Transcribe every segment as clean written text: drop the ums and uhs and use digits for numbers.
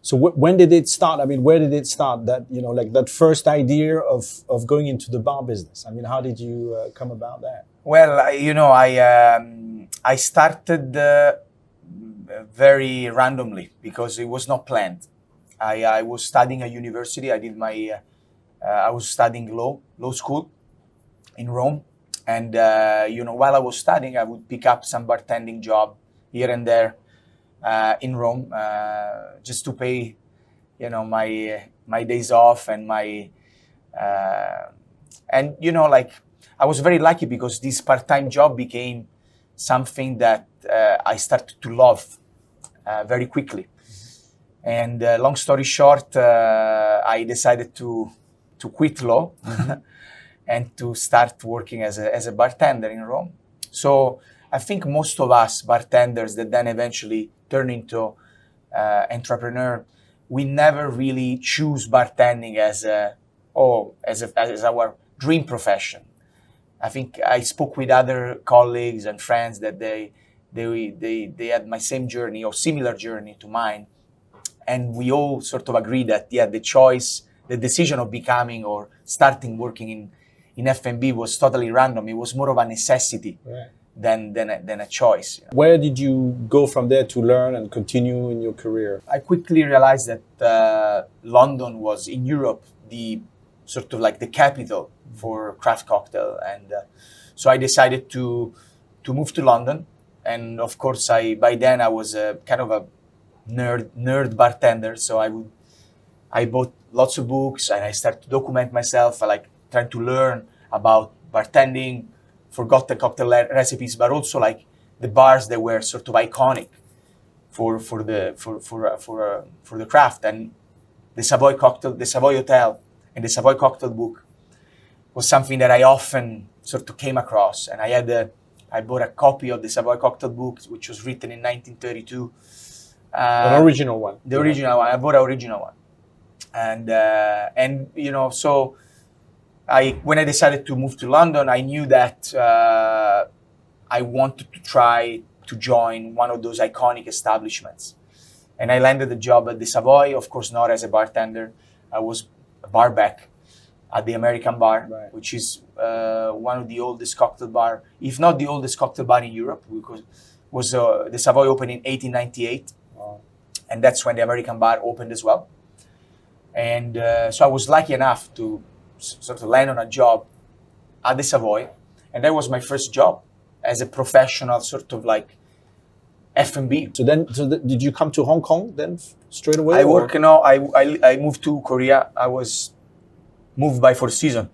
So when did it start? I mean, where did it start? That like that first idea of going into the bar business. I mean, how did you come about that? Well, I started very randomly because it was not planned. I was studying at university. I was studying law school in Rome, and while I was studying, I would pick up some bartending job here and there in Rome, just to pay, my days off and my like I was very lucky because this part-time job became something that I started to love very quickly. And long story short, I decided to quit law and to start working as a bartender in Rome. So I think most of us bartenders that then eventually turn into entrepreneur, we never really choose bartending as our dream profession. I think I spoke with other colleagues and friends that they had my same journey or similar journey to mine, and we all sort of agreed that the decision of becoming or starting working in F&B was totally random. It was more of a necessity. Right. Than a choice. Where did you go from there to learn and continue in your career? I quickly realized that London was in Europe the sort of like the capital for craft cocktail, and so I decided to move to London. And of course, by then I was a kind of a nerd bartender, so I bought lots of books and I started to document myself. I like trying to learn about bartending, forgotten cocktail recipes, but also like the bars that were sort of iconic for the craft. And the Savoy Hotel and the Savoy Cocktail Book was something that I often sort of came across. And I bought a copy of the Savoy Cocktail Book, which was written in 1932. An original one. The original one. I bought an original one, and so. When I decided to move to London, I knew that I wanted to try to join one of those iconic establishments. And I landed a job at the Savoy, of course, not as a bartender. I was a bar back at the American Bar, right, which is one of the oldest cocktail bar, if not the oldest cocktail bar in Europe, because the Savoy opened in 1898. Wow. And that's when the American Bar opened as well. And so I was lucky enough to sort of land on a job at the Savoy, and that was my first job as a professional, sort of like F&B. So did you come to Hong Kong then straight away? I moved to Korea. I was moved by Four Seasons.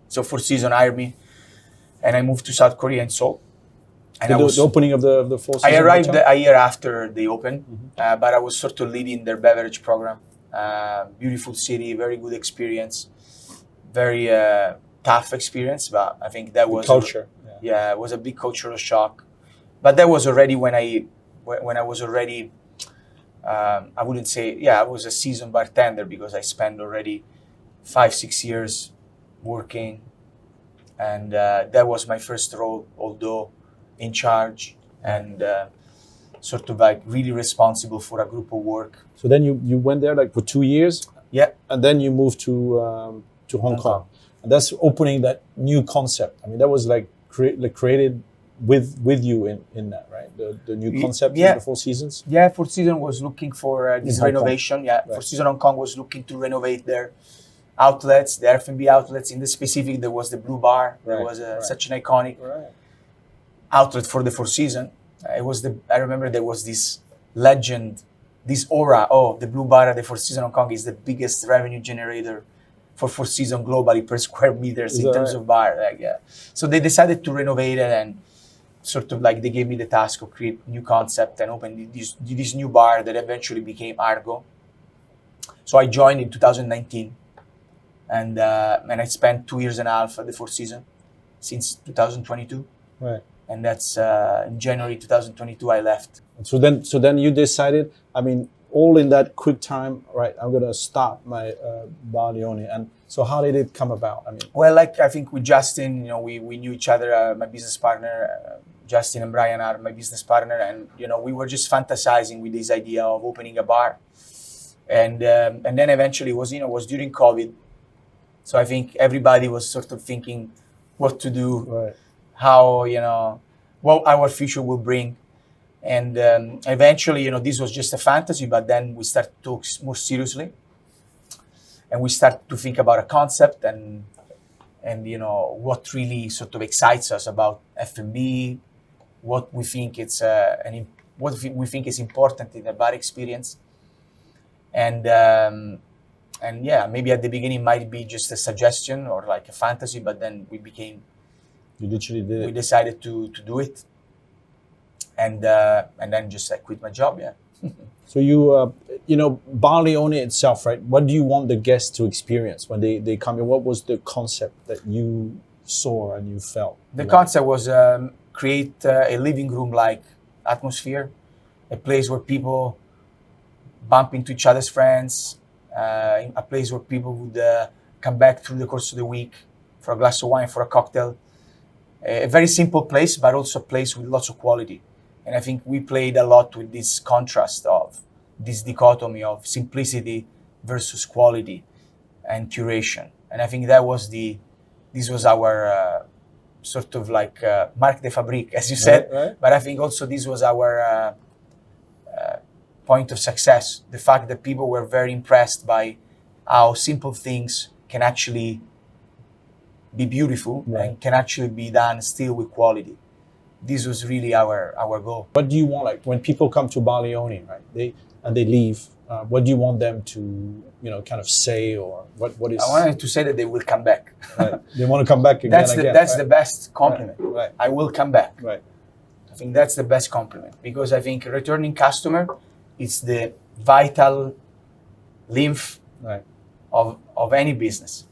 So Four Seasons hired me, and I moved to South Korea in Seoul. And the opening of the Four Seasons. I arrived a year after they opened, but I was sort of leading their beverage program. Beautiful city, very good experience. Very tough experience, but I think that was culture. It was a big cultural shock. But that was already when I was already I wouldn't say I was a seasoned bartender, because I spent already 5-6 years working, and that was my first role, although in charge and sort of like really responsible for a group of work. So then you went there like for 2 years. Yeah, and then you moved to Hong Kong. And that's opening that new concept. I mean, that was like created with you in that, right? The new concept of the Four Seasons. Yeah, Four Seasons was looking for this renovation. Yeah, right. Four Seasons Hong Kong was looking to renovate their outlets, the F&B outlets. In the specific, there was the Blue Bar. Right. There was such an iconic outlet for the Four Seasons. I remember there was this legend, this aura. Oh, the Blue Bar at the Four Seasons Hong Kong is the biggest revenue generator for Four Seasons globally per square meters in terms of bar. So they decided to renovate it, and sort of like they gave me the task of create new concept and open this new bar that eventually became Argo. So I joined in 2019, and I spent 2 years and a half at the Four Seasons since 2022. Right. And that's in January 2022 I left. So then you decided, I mean, all in that quick time, right? I'm gonna start my Bar Leone. And so how did it come about? I mean, well, like I think with Justin, we knew each other. My business partner, Justin and Brian are my business partner, and we were just fantasizing with this idea of opening a bar. and then eventually was during COVID, so I think everybody was sort of thinking what to do, Right. how what our future will bring, and eventually this was just a fantasy. But then we started to talk more seriously, and we started to think about a concept and what really sort of excites us about F&B, what we think we think is important in the bar experience. And yeah, maybe at the beginning it might be just a suggestion or like a fantasy, but then You literally did we it. decided to do it, and then just quit my job. Yeah. So you Bar Leone itself, right? What do you want the guests to experience when they come in? What was the concept that you saw and you felt? The concept was create a living room-like atmosphere, a place where people bump into each other's friends, a place where people would come back through the course of the week for a glass of wine, for a cocktail. A very simple place, but also a place with lots of quality. And I think we played a lot with this contrast of this dichotomy of simplicity versus quality and curation. And I think this was our sort of like marque de fabrique, as you said. Right. But I think also this was our point of success. The fact that people were very impressed by how simple things can actually be beautiful, right, and can actually be done still with quality. This was really our goal. What do you want, like when people come to Bar Leone, right? They leave. What do you want them to kind of say, or what is? I wanted to say that they will come back. Right. They want to come back again. That's right? the best compliment. Right. I will come back. Right. I think that's the best compliment, because I think a returning customer is the vital lymph Right. of any business.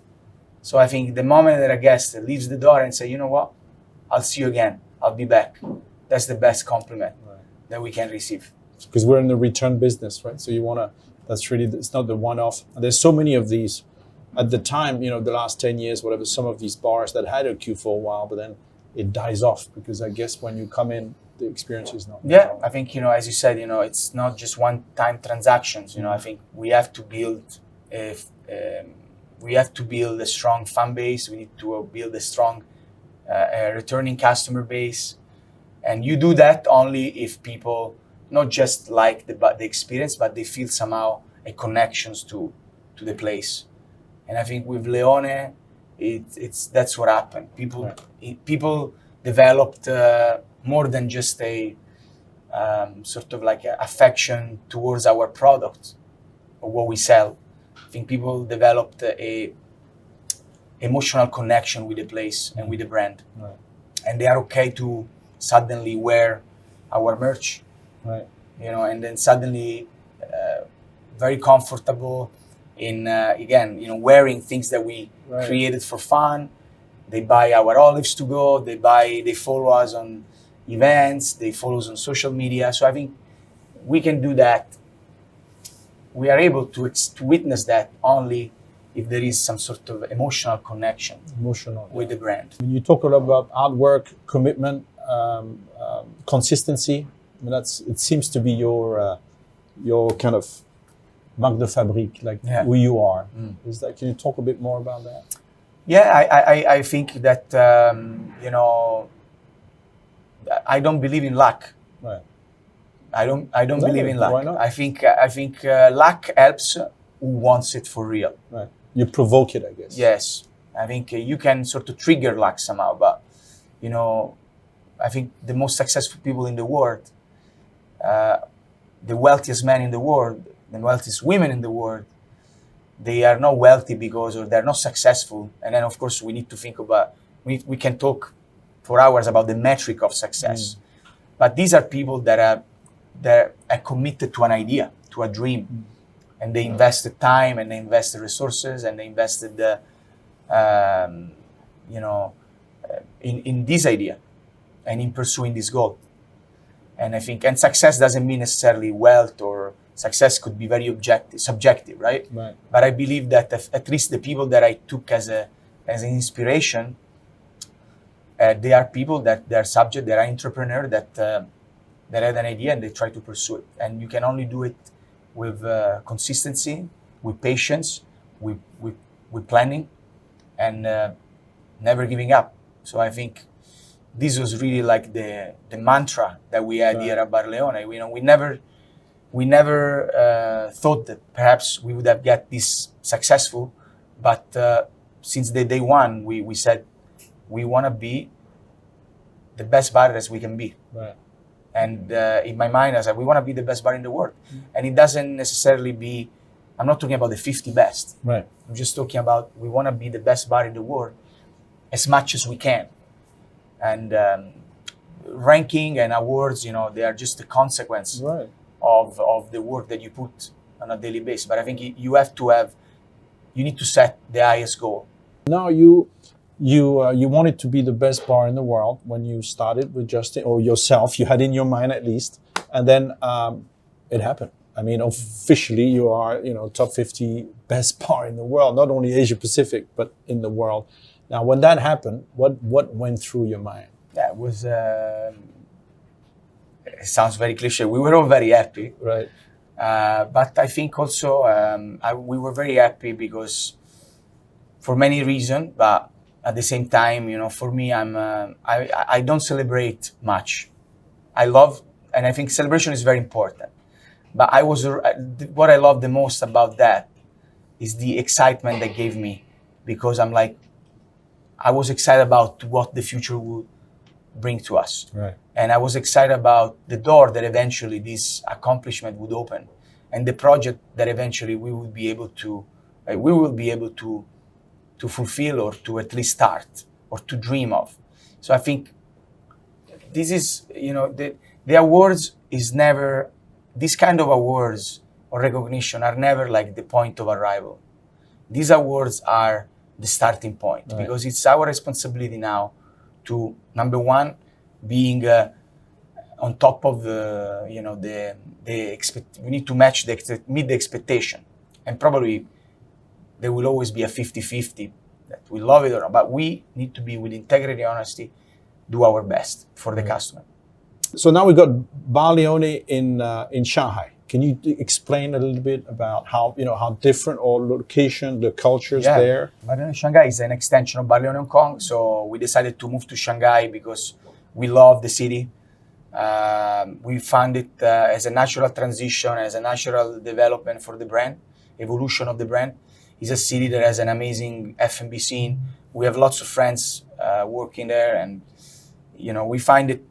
So I think the moment that a guest leaves the door and say, you know what, I'll see you again, I'll be back, that's the best compliment that we can receive. Because we're in the return business, right? So it's not the one-off. And there's so many of these. At the time, the last 10 years, whatever, some of these bars that had a queue for a while, but then it dies off, because I guess when you come in, the experience is not. Yeah, I think, as you said, it's not just one-time transactions. I think we have to build a strong fan base. We need to build a strong returning customer base. And you do that only if people not just like the experience, but they feel somehow a connections to the place. And I think with Leone, that's what happened. People developed more than just a sort of like affection towards our product or what we sell. I think people developed a emotional connection with the place and with the brand. Right. And they are okay to suddenly wear our merch. Right. And then suddenly very comfortable in wearing things that we created for fun. They buy our olives to go. They follow us on events. They follow us on social media. So I think we can do that. We are able to witness that only if there is some sort of emotional connection with the brand. When you talk a lot about hard work, commitment, consistency, it seems to be your kind of marque de fabrique, like who you are. Is that? Can you talk a bit more about that? Yeah, I think that I don't believe in luck. Right. I don't believe in luck. Why not? I think luck helps who wants it for real. Right. You provoke it, I guess. Yes, I think you can sort of trigger luck somehow, but I think the most successful people in the world, the wealthiest men in the world, the wealthiest women in the world, they are not wealthy or they're not successful. And then, of course, we need to think about. We can talk for hours about the metric of success, but these are people that are committed to an idea, to a dream, and they invested time and they invested resources and they invested in this idea and in pursuing this goal. And I think, and success doesn't mean necessarily wealth, or success could be very subjective, right? Right. But I believe that at least the people that I took as an inspiration, they are people that they are entrepreneurs that had an idea and they try to pursue it. And you can only do it with consistency, with patience, with planning, and never giving up. So I think this was really like the mantra that we had here at Bar Leone. We never thought that perhaps we would have got this successful, but since the day one, we said we want to be the best bar as we can be. Right. And in my mind, I said, we want to be the best bar in the world. And it doesn't necessarily be, I'm not talking about the 50 best. Right. I'm just talking about we want to be the best bar in the world as much as we can. And ranking and awards, they are just a consequence of the work that you put on a daily basis. But I think you need to set the highest goal. Now you wanted to be the best bar in the world when you started with Justin, or yourself, you had in your mind at least, and then it happened. I mean, officially you are, top 50 best bar in the world, not only Asia Pacific, but in the world. Now, when that happened, what went through your mind? Yeah, it was, it sounds very cliche. We were all very happy. Right. But I think also we were very happy because for many reasons, but at the same time, for me, I don't celebrate much. I love, and I think celebration is very important. But what I love the most about that is the excitement that gave me, because I was excited about what the future would bring to us. Right. And I was excited about the door that eventually this accomplishment would open, and the project that eventually we will be able to fulfill, or to at least start, or to dream of. So I think this is, the awards is never, this kind of awards or recognition are never like the point of arrival. These awards are the starting point, because it's our responsibility now to, number one, being on top of we need to meet the expectation, and probably there will always be a 50-50 that we love it or not, but we need to be, with integrity and honesty, do our best for the customer. So now we got Bar Leone in Shanghai. Can you explain a little bit about how different or location, the cultures there? Bar Leone Shanghai is an extension of Bar Leone Hong Kong, so we decided to move to Shanghai because we love the city. We found it as a natural transition, as a natural development for the brand, evolution of the brand. It's a city that has an amazing F&B scene. We have lots of friends working there, and we find it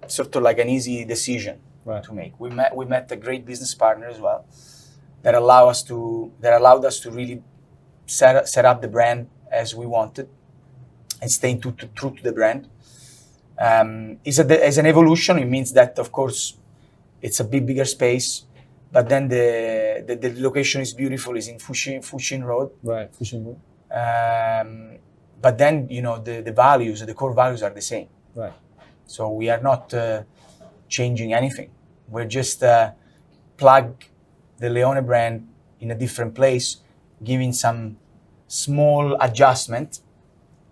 sort of like an easy decision to make. We met a great business partner as well that allowed us to really set up the brand as we wanted and staying true to the brand. As an evolution, it means that, of course, it's a bigger space. But then the location is beautiful. It's in Fuxin Road. Right, Fuxin Road. But then, the values, the core values are the same. Right. So we are not changing anything. We're just plug the Leone brand in a different place, giving some small adjustment.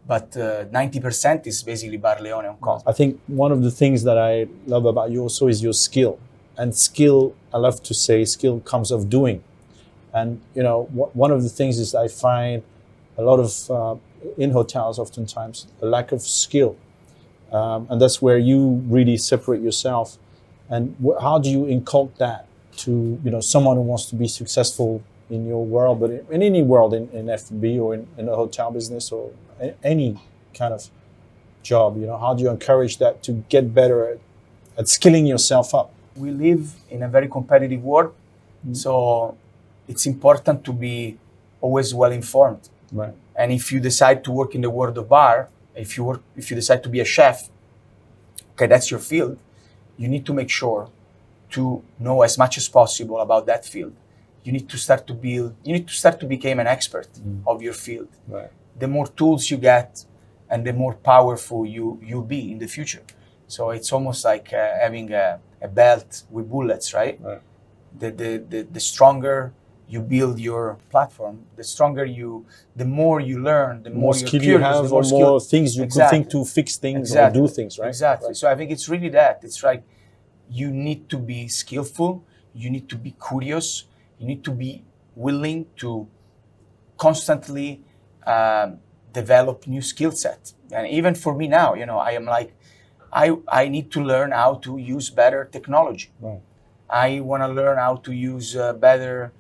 But 90% is basically Bar Leone Hong Kong. I think one of the things that I love about you also is your skill. And skill, I love to say, skill comes of doing. And, one of the things is I find a lot of, in hotels oftentimes, a lack of skill. And that's where you really separate yourself. And how do you inculcate that to, someone who wants to be successful in your world, but in any world, in F&B or in a hotel business or any kind of job, how do you encourage that to get better at skilling yourself up? We live in a very competitive world, so it's important to be always well informed. Right. And if you decide to work in the world of bar, if you decide to be a chef, okay, that's your field. You need to make sure to know as much as possible about that field. You need to start to become an expert of your field. Right. The more tools you get, and the more powerful you'll be in the future. So it's almost like having a belt with bullets, right? Right. The stronger you build your platform, the more you learn, the more you're skill curious, you have, the more more things you could think to fix things or do things, right? Exactly. Right. So I think it's really that. It's like you need to be skillful, you need to be curious, You need to be willing to constantly develop new skill set. And even for me now, I am like, I need to learn how to use better technology. Right. I want to learn how to use better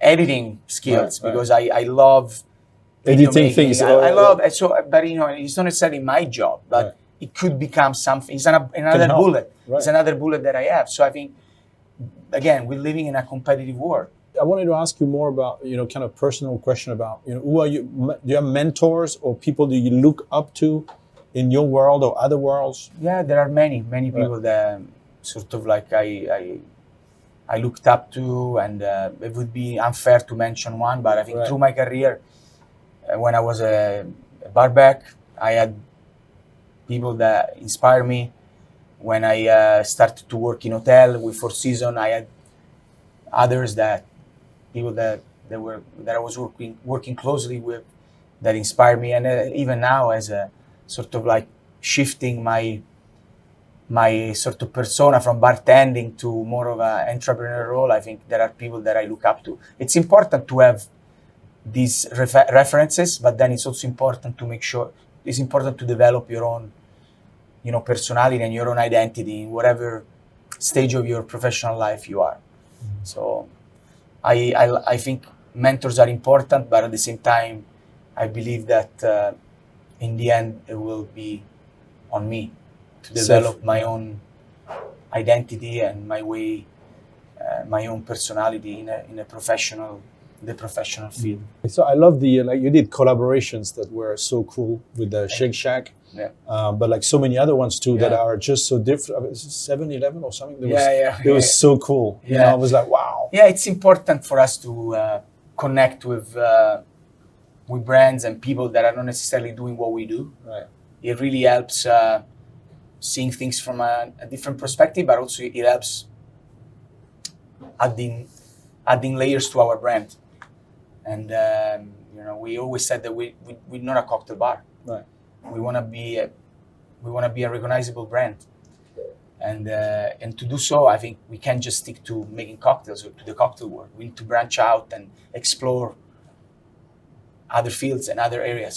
editing skills, because I love editing making. things. I love it. So, but it's not necessarily my job, but it could become something. It's another bullet. Right. It's another bullet that I have. So I think, again, we're living in a competitive world. I wanted to ask you more about, kind of personal question about, who are you? Do you have mentors or people do you look up to in your world or other worlds? Yeah, there are many people that sort of like I looked up to, and it would be unfair to mention one, but I think through my career, when I was a barback, I had people that inspired me. When I started to work in hotel with Four Seasons, I had others people that I was working closely with that inspired me, and even now, as a sort of like shifting my sort of persona from bartending to more of an entrepreneur role, I think there are people that I look up to. It's important to have these references, but then it's also important to make sure it's important to develop your own, personality and your own identity in whatever stage of your professional life you are. So I think mentors are important, but at the same time, I believe that in the end, it will be on me to develop my own identity and my way, my own personality in the professional field. So I love the you did collaborations that were so cool with the Shake Shack, but like so many other ones too that are just so different. 7-Eleven or something. It was so cool. I was like, wow. Yeah, it's important for us to connect with brands and people that are not necessarily doing what we do. Right. It really helps seeing things from a different perspective, but also it helps adding layers to our brand. And we always said that we're not a cocktail bar. Right. We want to be a recognizable brand. And to do so, I think we can't just stick to making cocktails or to the cocktail world. We need to branch out and explore other fields and other areas.